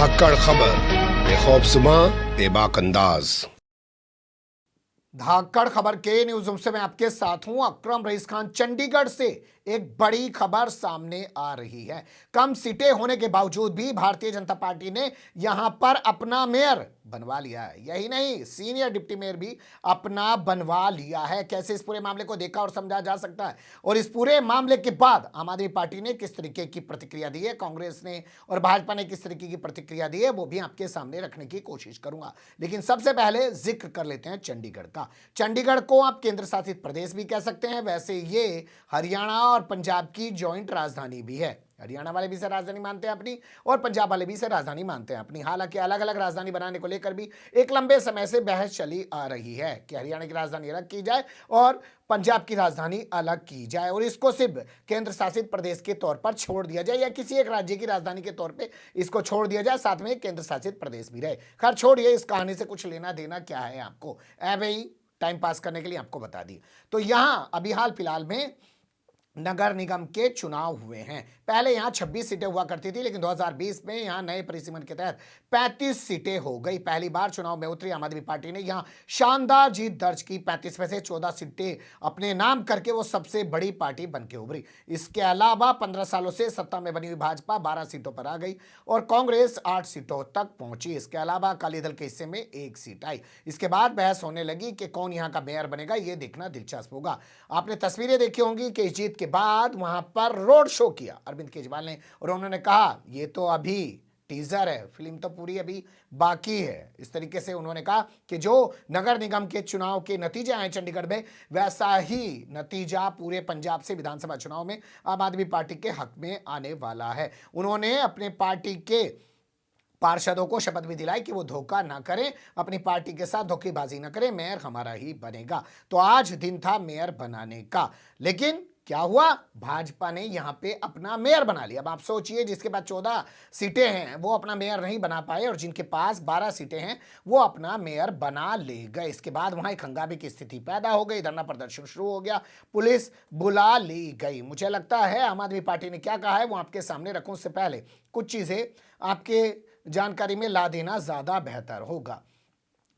धाकड़ खबर बेखौफजुमा बेबाक अंदाज। धाकड़ खबर के न्यूज रूम से मैं आपके साथ हूं अकरम रईस खान। चंडीगढ़ से एक बड़ी खबर सामने आ रही है। कम सीटें होने के बावजूद भी भारतीय जनता पार्टी ने यहां पर अपना मेयर बनवा लिया है। यही नहीं, सीनियर डिप्टी मेयर भी अपना बनवा लिया है। कैसे इस पूरे मामले को देखा और समझा जा सकता है, और इस पूरे मामले के बाद आम आदमी पार्टी ने किस तरीके की प्रतिक्रिया दी है, कांग्रेस ने और भाजपा ने किस तरीके की प्रतिक्रिया दी है, वो भी आपके सामने रखने की कोशिश करूंगा। लेकिन सबसे पहले जिक्र कर लेते हैं चंडीगढ़ का। चंडीगढ़ को आप केंद्र शासित प्रदेश भी कह सकते हैं। वैसे ये हरियाणा और पंजाब की जॉइंट राजधानी भी है। हरियाणा वाले भी इसे राजधानी मानते हैं अपनी, और पंजाब वाले भी इसे राजधानी मानते हैं अपनी। हालांकि अलग अलग राजधानी बनाने को लेकर भी एक लंबे समय से बहस चली आ रही है कि हरियाणा की राजधानी अलग की जाए और पंजाब की राजधानी अलग की जाए, और इसको सिर्फ केंद्र शासित प्रदेश के तौर पर छोड़ दिया जाए, या किसी एक राज्य की राजधानी के तौर पे इसको छोड़ दिया जाए, साथ में केंद्र शासित प्रदेश भी रहे। खैर छोड़िए, इस कहानी से कुछ लेना देना क्या है आपको, ऐवे ही टाइम पास करने के लिए आपको बता दी। तो यहां अभी हाल फिलहाल में नगर निगम के चुनाव हुए हैं। पहले यहां 26 सीटें हुआ करती थी, लेकिन 2020 में यहां नए परिसीमन के तहत 35 सीटें हो गई। पहली बार चुनाव में उतरी आम आदमी पार्टी ने यहां शानदार जीत दर्ज की। 35 में से 14 सीटें अपने नाम करके वो सबसे बड़ी पार्टी बन के उभरी। इसके अलावा 15 सालों से सत्ता में बनी हुई भाजपा 12 सीटों पर आ गई और कांग्रेस 8 सीटों तक पहुंची। इसके अलावा अकाली दल के हिस्से में 1 सीट आई। इसके बाद बहस होने लगी कि कौन यहां का मेयर बनेगा। यह देखना दिलचस्प होगा। आपने तस्वीरें देखी होंगी कि इस जीत के बाद वहां पर रोड शो किया अरविंद केजरीवाल ने, और उन्होंने कहा ये तो अभी टीजर है, फिल्म तो पूरी अभी बाकी है। इस तरीके से उन्होंने कहा कि जो नगर निगम के चुनाव के नतीजे आए चंडीगढ़ में, वैसा ही नतीजा पूरे पंजाब से विधानसभा चुनाव में आम आदमी पार्टी के हक में आने वाला है। उन्होंने अपने पार्टी के पार्षदों को शपथ भी दिलाई कि वो धोखा ना करें, अपनी पार्टी के साथ धोखेबाजी ना करें, मेयर हमारा ही बनेगा। तो आज दिन था मेयर बनाने का, लेकिन क्या हुआ, भाजपा ने यहां पे अपना मेयर बना लिया। अब आप सोचिए, जिसके पास 14 सीटें हैं वो अपना मेयर नहीं बना पाए, और जिनके पास 12 सीटें हैं वो अपना मेयर बना ले गए। इसके बाद वहां एक हंगामे की स्थिति पैदा हो गई, धरना प्रदर्शन शुरू हो गया, पुलिस बुला ली गई। मुझे लगता है आम आदमी पार्टी ने क्या कहा है वो आपके सामने रखूं, उससे पहले कुछ चीजें आपके जानकारी में ला देना ज्यादा बेहतर होगा।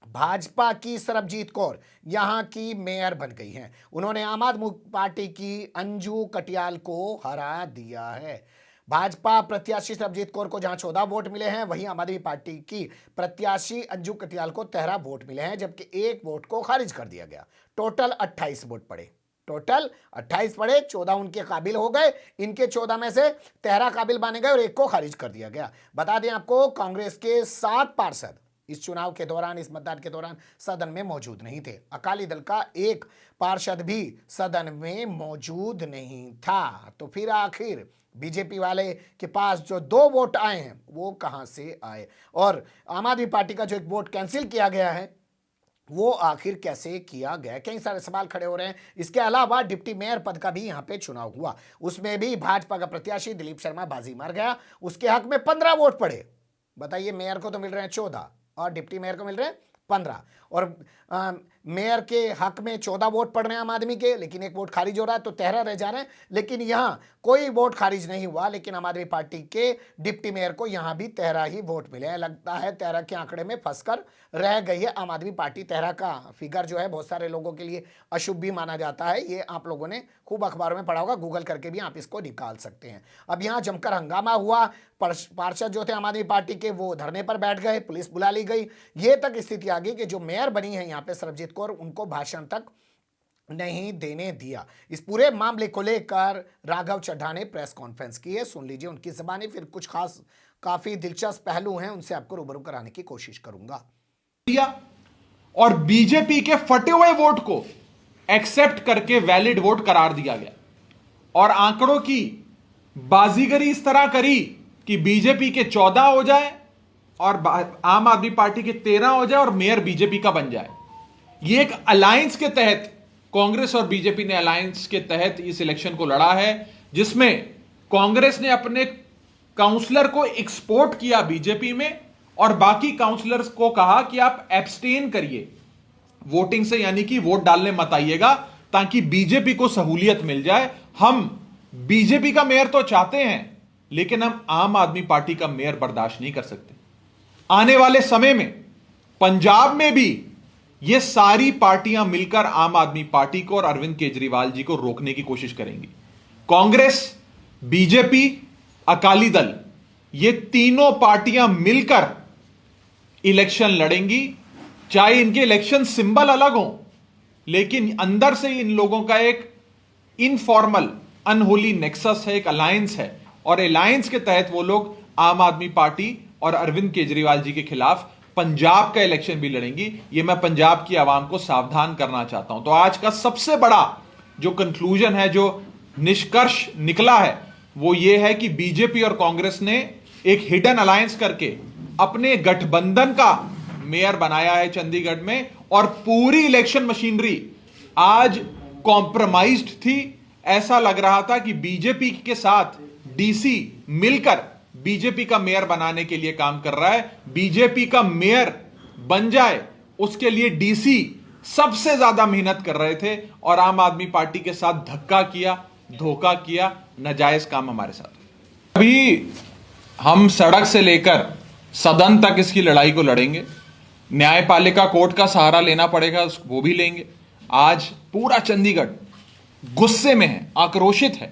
भाजपा की सरबजीत कौर यहां की मेयर बन गई हैं। उन्होंने आम आदमी पार्टी की अंजू कटियाल को हरा दिया है। भाजपा प्रत्याशी सरबजीत कौर को जहां 14 वोट मिले हैं, वहीं आम आदमी पार्टी की प्रत्याशी अंजू कटियाल को 13 वोट मिले हैं, जबकि 1 वोट को खारिज कर दिया गया। टोटल 28 वोट पड़े, टोटल 28 पड़े, 14 उनके काबिल हो गए। इनके 14 में से 13 काबिल माने गए और 1 को खारिज कर दिया गया। बता दें आपको, कांग्रेस के 7 पार्षद इस चुनाव के दौरान, इस मतदान के दौरान सदन में मौजूद नहीं थे। अकाली दल का 1 पार्षद भी सदन में मौजूद नहीं था। तो फिर आखिर बीजेपी वाले के पास जो 2 वोट आए हैं वो कहां से आए, और आम आदमी पार्टी का जो 1 वोट कैंसिल किया गया है वो आखिर कैसे किया गया। कई सारे सवाल खड़े हो रहे हैं। इसके अलावा डिप्टी मेयर पद का भी यहां पे चुनाव हुआ, उसमें भी भाजपा का प्रत्याशी दिलीप शर्मा बाजी मार गया। उसके हक में 15 वोट पड़े। बताइए, मेयर को तो मिल रहे हैं 14 और डिप्टी मेयर को मिल रहे हैं 15, और मेयर के हक में 14 वोट पड़ रहे हैं आम आदमी के, लेकिन 1 वोट खारिज हो रहा है, तो 13 रह जा रहे हैं। लेकिन यहां कोई वोट खारिज नहीं हुआ, लेकिन आम आदमी पार्टी के डिप्टी मेयर को यहां भी 13 ही वोट मिले हैं। लगता है 13 के आंकड़े में फंसकर रह गई है आम आदमी पार्टी। 13 का फिगर जो है बहुत सारे लोगों के लिए अशुभ भी माना जाता है। ये आप लोगों ने खूब अखबारों में पढ़ा होगा, गूगल करके भी आप इसको निकाल सकते हैं। अब यहां जमकर हंगामा हुआ। पार्षद जो थे आम आदमी पार्टी के वो धरने पर बैठ गए, पुलिस बुला ली गई। ये तक स्थिति आ गई कि जो मेयर बनी है यहाँ पे सरबजीत कौर, उनको भाषण तक नहीं देने दिया। इस पूरे मामले को लेकर राघव चड्ढा ने प्रेस कॉन्फ्रेंस की है, सुन लीजिए उनकी ज़बानी। फिर कुछ खास काफी दिलचस्प पहलू हैं, उनसे आपको रूबरू कराने की कोशिश करूंगा। और बीजेपी के फटे हुए वोट को एक्सेप्ट करके वैलिड वोट करार दिया गया, और आंकड़ों की बाजीगरी इस तरह करी कि बीजेपी के 14 हो जाए और आम आदमी पार्टी के 13 हो जाए और मेयर बीजेपी का बन जाए। यह एक अलायंस के तहत, कांग्रेस और बीजेपी ने अलायंस के तहत इस इलेक्शन को लड़ा है, जिसमें कांग्रेस ने अपने काउंसलर को एक्सपोर्ट किया बीजेपी में, और बाकी काउंसलर्स को कहा कि आप एब्सटेन करिए वोटिंग से, यानी कि वोट डालने मत आइएगा, ताकि बीजेपी को सहूलियत मिल जाए। हम बीजेपी का मेयर तो चाहते हैं, लेकिन हम आम आदमी पार्टी का मेयर बर्दाश्त नहीं कर सकते। आने वाले समय में पंजाब में भी ये सारी पार्टियां मिलकर आम आदमी पार्टी को और अरविंद केजरीवाल जी को रोकने की कोशिश करेंगी। कांग्रेस, बीजेपी, अकाली दल, ये तीनों पार्टियां मिलकर इलेक्शन लड़ेंगी। चाहे इनके इलेक्शन सिंबल अलग हो, लेकिन अंदर से इन लोगों का एक इनफॉर्मल अनहोली नेक्सस है, एक अलायंस है, और अलायंस के तहत वो लोग आम आदमी पार्टी और अरविंद केजरीवाल जी के खिलाफ पंजाब का इलेक्शन भी लड़ेंगी। ये मैं पंजाब की आवाम को सावधान करना चाहता हूं। तो आज का सबसे बड़ा जो कंक्लूजन है, जो निष्कर्ष निकला है, वो ये है कि बीजेपी और कांग्रेस ने एक हिडन अलायंस करके अपने गठबंधन का मेयर बनाया है चंडीगढ़ में, और पूरी इलेक्शन मशीनरी आज कॉम्प्रोमाइज्ड थी। ऐसा लग रहा था कि बीजेपी के साथ डीसी मिलकर बीजेपी का मेयर बनाने के लिए काम कर रहा है। बीजेपी का मेयर बन जाए उसके लिए डीसी सबसे ज्यादा मेहनत कर रहे थे, और आम आदमी पार्टी के साथ धक्का किया, धोखा किया, नाजायज काम हमारे साथ। अभी हम सड़क से लेकर सदन तक इसकी लड़ाई को लड़ेंगे। न्यायपालिका कोर्ट का सहारा लेना पड़ेगा, वो भी लेंगे। आज पूरा चंडीगढ़ गुस्से में है, आक्रोशित है।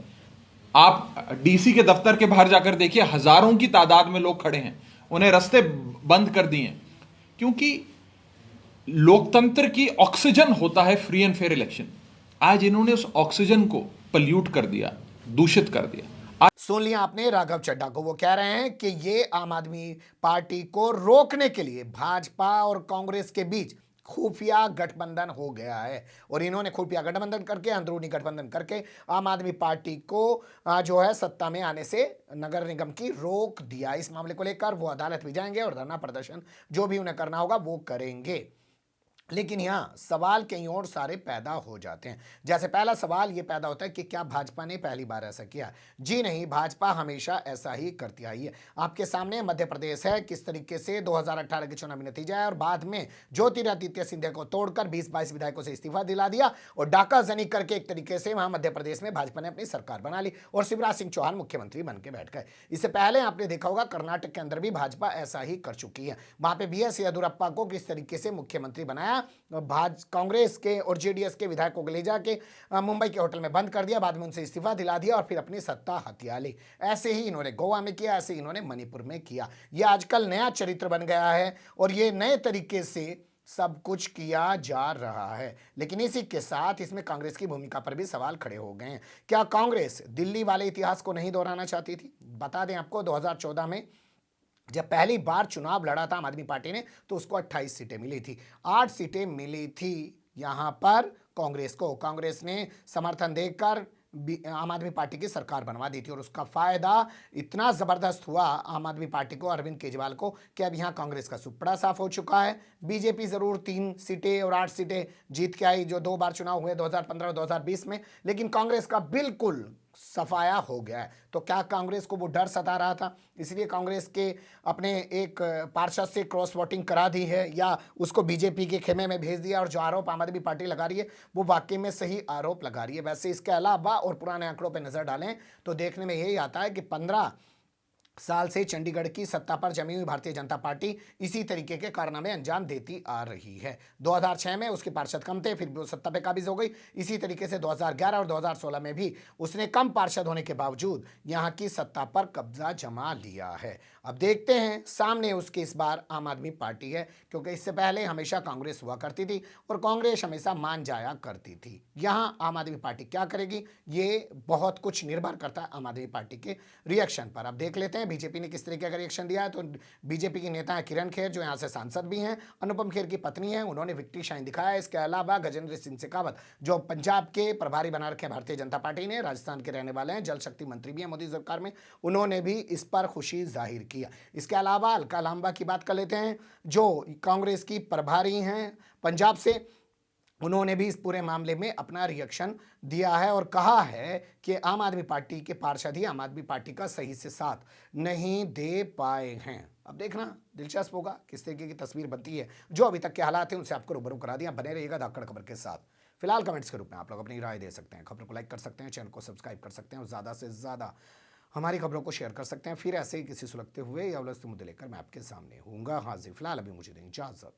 आप डीसी के दफ्तर के बाहर जाकर देखिए, हजारों की तादाद में लोग खड़े हैं, उन्हें रास्ते बंद कर दिए हैं, क्योंकि लोकतंत्र की ऑक्सीजन होता है फ्री एंड फेयर इलेक्शन। आज इन्होंने उस ऑक्सीजन को पल्यूट कर दिया, दूषित कर दिया। सुन लिया आपने राघव चड्ढा को। वो कह रहे हैं कि ये आम आदमी पार्टी को रोकने के लिए भाजपा और कांग्रेस के बीच खुफिया गठबंधन हो गया है, और इन्होंने खुफिया गठबंधन करके, अंदरूनी गठबंधन करके आम आदमी पार्टी को जो है सत्ता में आने से नगर निगम की रोक दिया। इस मामले को लेकर वो अदालत भी जाएंगे और धरना प्रदर्शन जो भी उन्हें करना होगा वो करेंगे। लेकिन यहाँ सवाल कई और सारे पैदा हो जाते हैं। जैसे पहला सवाल ये पैदा होता है कि क्या भाजपा ने पहली बार ऐसा किया? जी नहीं, भाजपा हमेशा ऐसा ही करती आई है। आपके सामने मध्य प्रदेश है, किस तरीके से 2018 के चुनावी नतीजा है, और बाद में ज्योतिरादित्य सिंधिया को तोड़कर 20-22 विधायकों से इस्तीफा दिला दिया, और डाका जनी करके एक तरीके से वहां मध्य प्रदेश में भाजपा ने अपनी सरकार बना ली, और शिवराज सिंह चौहान मुख्यमंत्री बन के बैठ गए। इससे पहले आपने देखा होगा कर्नाटक के अंदर भी भाजपा ऐसा ही कर चुकी है। वहां पे BS येदियुरप्पा को किस तरीके से मुख्यमंत्री बनाया, कांग्रेस के और जेडीएस के विधायकों को ले जाके मुंबई के होटल में बंद कर दिया, बाद में उनसे इस्तीफा दिला दिया और फिर अपनी सत्ता हथिया ली। ऐसे ही इन्होंने गोवा में किया, ऐसे ही इन्होंने मणिपुर में किया। यह आजकल नया चरित्र बन गया है, और ये नए तरीके से सब कुछ किया जा रहा है। लेकिन इसी के साथ इसमें कांग्रेस की भूमिका पर भी सवाल खड़े हो गए हैं। क्या कांग्रेस दिल्ली वाले इतिहास को नहीं दोहराना चाहती थी? बता दें आपको, 2014 में जब पहली बार चुनाव लड़ा था आम आदमी पार्टी ने, तो उसको 28 सीटें मिली थी। 8 सीटें मिली थी यहां पर कांग्रेस को। कांग्रेस ने समर्थन देकर आम आदमी पार्टी की सरकार बनवा दी थी, और उसका फायदा इतना जबरदस्त हुआ आम आदमी पार्टी को, अरविंद केजरीवाल को, कि अब यहां कांग्रेस का सुपड़ा साफ हो चुका है। बीजेपी जरूर 3 सीटें और 8 सीटें जीत के आई, जो 2 बार चुनाव हुए 2015 और 2020 में, लेकिन कांग्रेस का बिल्कुल सफाया हो गया है। तो क्या कांग्रेस को वो डर सता रहा था, इसलिए कांग्रेस के अपने एक पार्षद से क्रॉस वोटिंग करा दी है, या उसको बीजेपी के खेमे में भेज दिया, और जो आरोप आम आदमी पार्टी लगा रही है वो वाकई में सही आरोप लगा रही है? वैसे इसके अलावा और पुराने आंकड़ों पर नजर डालें तो देखने में यही आता है कि 15 साल से चंडीगढ़ की सत्ता पर जमी हुई भारतीय जनता पार्टी इसी तरीके के कारनामे अंजाम देती आ रही है। 2006 में उसके पार्षद कम थे, फिर भी वो सत्ता पे काबिज हो गई। इसी तरीके से 2011 और 2016 में भी उसने कम पार्षद होने के बावजूद यहां की सत्ता पर कब्जा जमा लिया है। अब देखते हैं, सामने उसके इस बार आम आदमी पार्टी है, क्योंकि इससे पहले हमेशा कांग्रेस हुआ करती थी और कांग्रेस हमेशा मान जाया करती थी। यहां आम आदमी पार्टी क्या करेगी, ये बहुत कुछ निर्भर करता है आम आदमी पार्टी के रिएक्शन पर। अब देख लेते हैं बीजेपी ने किस तरीके का रिएक्शन दिया है। तो बीजेपी की नेता है किरण खेर, जो यहां से सांसद भी हैं, अनुपम खेर की पत्नी है, उन्होंने विक्ट्री शाइन दिखाया। इसके अलावा गजेंद्र सिंह शेखावत, जो पंजाब के प्रभारी बना रखे हैं भारतीय जनता पार्टी ने, राजस्थान के रहने वाले हैं, जल शक्ति मंत्री भी हैं मोदी सरकार में, उन्होंने भी इस पर खुशी जाहिर किया। इसके अलावा अलका लांबा की बात कर लेते हैं, जो कांग्रेस की प्रभारी हैं पंजाब से, उन्होंने भी इस पूरे मामले में अपना रिएक्शन दिया है और कहा है कि आम आदमी पार्टी के पार्षद ही आम आदमी पार्टी का सही से साथ नहीं दे पाए हैं। अब देखना दिलचस्प होगा किस तरीके की तस्वीर बनती है। जो अभी तक के हालात हैं उनसे आपको रूबरू करा दिया। बने रहिएगा धाकड़ खबर के साथ। फिलहाल कमेंट्स के रूप में आप लोग अपनी राय दे सकते हैं, खबर को लाइक कर सकते हैं, चैनल को सब्सक्राइब कर सकते हैं और ज़्यादा से ज़्यादा हमारी खबरों को शेयर कर सकते हैं। फिर ऐसे ही किसी सुलगते हुए या उलझते मुद्दे लेकर मैं आपके सामने हूँगा हाजिर। फिलहाल अभी मुझे दें इजाजत।